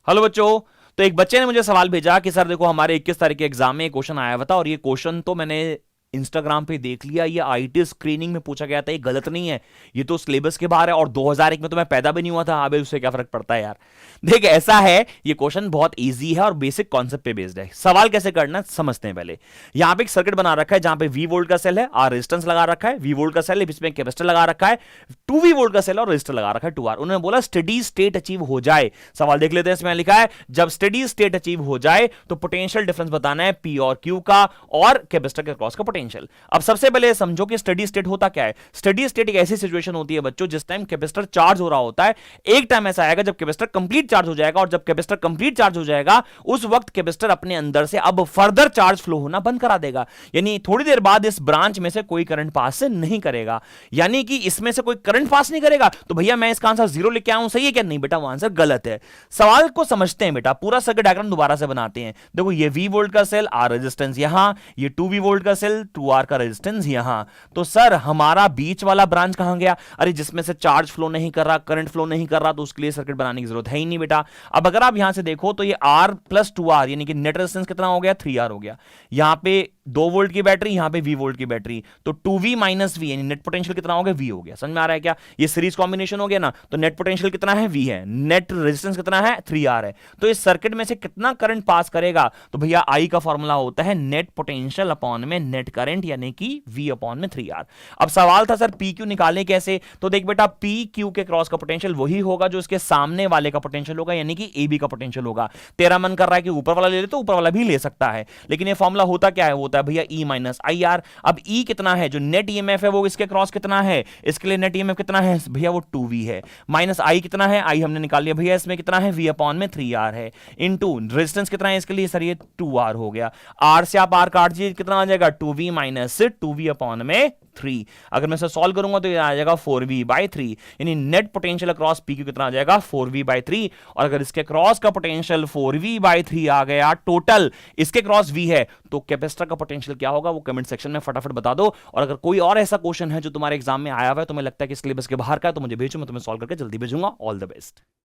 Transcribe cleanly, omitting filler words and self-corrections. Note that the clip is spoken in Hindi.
हेलो बच्चों। तो एक बच्चे ने मुझे सवाल भेजा कि सर देखो हमारे 21 तारीख के एग्जाम में क्वेश्चन आया हुआ था और ये क्वेश्चन तो मैंने इंस्टाग्राम पे देख लिया, ये आईटी स्क्रीनिंग में पूछा गया था, ये गलत नहीं है, ये तो सिलेबस के बाहर है और 2001 में तो मैं पैदा भी नहीं हुआ था। अबे उससे क्या फर्क पड़ता है यार। देख ऐसा है, ये क्वेश्चन बहुत इजी है और बेसिक कॉन्सेप्ट पे बेस्ड है। सवाल कैसे करना है समझते हैं पहले। यहां पे एक सर्किट बना रखा है जहां पे वी वोल्ट का सेल है, आर रेजिस्टेंस लगा रखा है, वी वोल्ट का सेल है, इसमें कैपेसिटर लगा रखा है, 2 वी वोल्ट का सेल और रेजिस्टर लगा रखा है 2R। उन्होंने बोला स्टेडी स्टेट अचीव हो जाए। सवाल देख लेते हैं, इसमें लिखा है जब स्टेडी स्टेट अचीव हो जाए तो पोटेंशियल डिफरेंस बताना है पी और क्यू का और कैपेसिटर के क्रॉस का पोटेंशियल। अब सबसे पहले समझो कि स्टेडी स्टेट होता क्या है। स्टेडी स्टेट एक ऐसी सिचुएशन होती है बच्चों जिस टाइम कैपेसिटर चार्ज हो रहा होता है। एक टाइम ऐसा आएगा जब कैपेसिटर कंप्लीट चार्ज हो जाएगा और जब कैपेसिटर कंप्लीट चार्ज हो जाएगा उस वक्त कैपेसिटर अपने अंदर से अब फर्दर चार्ज फ्लो होना बंद करा देगा। यानी थोड़ी देर बाद इस ब्रांच में से कोई करंट पास से नहीं करेगा, यानी कि इसमें से कोई करंट पास नहीं करेगा। तो भैया मैं इसका आंसर 0 लेके आऊं, सही है क्या? नहीं बेटा, वो आंसर गलत है। सवाल को समझते हैं बेटा, पूरा सर्किट डायग्राम दोबारा से बनाते हैं। देखो ये वी वोल्ट का सेल, आर रेजिस्टेंस यहां, ये 2 वी वोल्ट का सेल, 2R का रेजिस्टेंस यहां। तो सर हमारा बीच वाला ब्रांच कहां गया? अरे जिसमें से चार्ज फ्लो नहीं कर रहा, करंट फ्लो नहीं कर रहा, तो उसके लिए सर्किट बनाने की जरूरत है ही नहीं बेटा। अब अगर आप यहां से देखो तो ये R प्लस 2R यानी कि नेट रेजिस्टेंस कितना हो गया? 3R हो गया। यहां पे 2 वोल्ट की बैटरी, यहां पे V वोल्ट की बैटरी, तो 2V माइनस V यानी नेट पोटेंशियल कितना हो गया? V हो गया। समझ में आ रहा है क्या? ये सीरीज कॉम्बिनेशन हो गया ना, तो नेट पोटेंशियल कितना है? V है। नेट रेजिस्टेंस कितना है? 3R है। तो इस सर्किट में से कितना करंट पास करेगा? तो भैया I का फॉर्मूला होता है नेट पोटेंशियल अपॉन में नेट करंट यानी कि V अपॉन में 3R। अब सवाल था सर PQ निकालने कैसे? तो देख बेटा PQ के क्रॉस का पोटेंशियल वही होगा जो इसके सामने वाले का पोटेंशियल होगा यानी कि AB का पोटेंशियल होगा। तेरा मन कर रहा है कि ऊपर वाला ले ले तो ऊपर वाला भी ले सकता है, लेकिन ये फॉर्मूला होता क्या है? होता है भैया E माइनस IR। अब E कितना है? जो नेट EMF है वो इसके क्रॉस कितना है? इसके लिए नेट EMF कितना है भैया? वो 2V है। माइनस I कितना है? I हमने निकाल लिया भैया, इसमें कितना है? V अपॉन में 3R है। इनटू रेजिस्टेंस कितना है इसके लिए? सर ये 2R हो गया। R से आप R काट दीजिए, कितना आ जाएगा? 2V माइनस 2V अपॉन में 3। अगर मैं इसे सॉल्व करूंगा तो ये आ जाएगा 4V/3 यानी नेट पोटेंशियल अक्रॉस PQ कितना आ जाएगा? 4V/3। और अगर इसके क्रॉस का पोटेंशियल 4V/3 आ गया, टोटल इसके क्रॉस V है, तो कैपेसिटर का पोटेंशियल क्या होगा वो कमेंट सेक्शन में फटाफट बता दो। और अगर कोई और ऐसा क्वेश्चन है जो तुम्हारे एग्जाम में आया हुआ है, तुम्हें लगता है कि सिलेबस के बाहर का है, तो मुझे भेजो, मैं तुम्हें सॉल्व करके जल्दी भेजूंगा। All the best.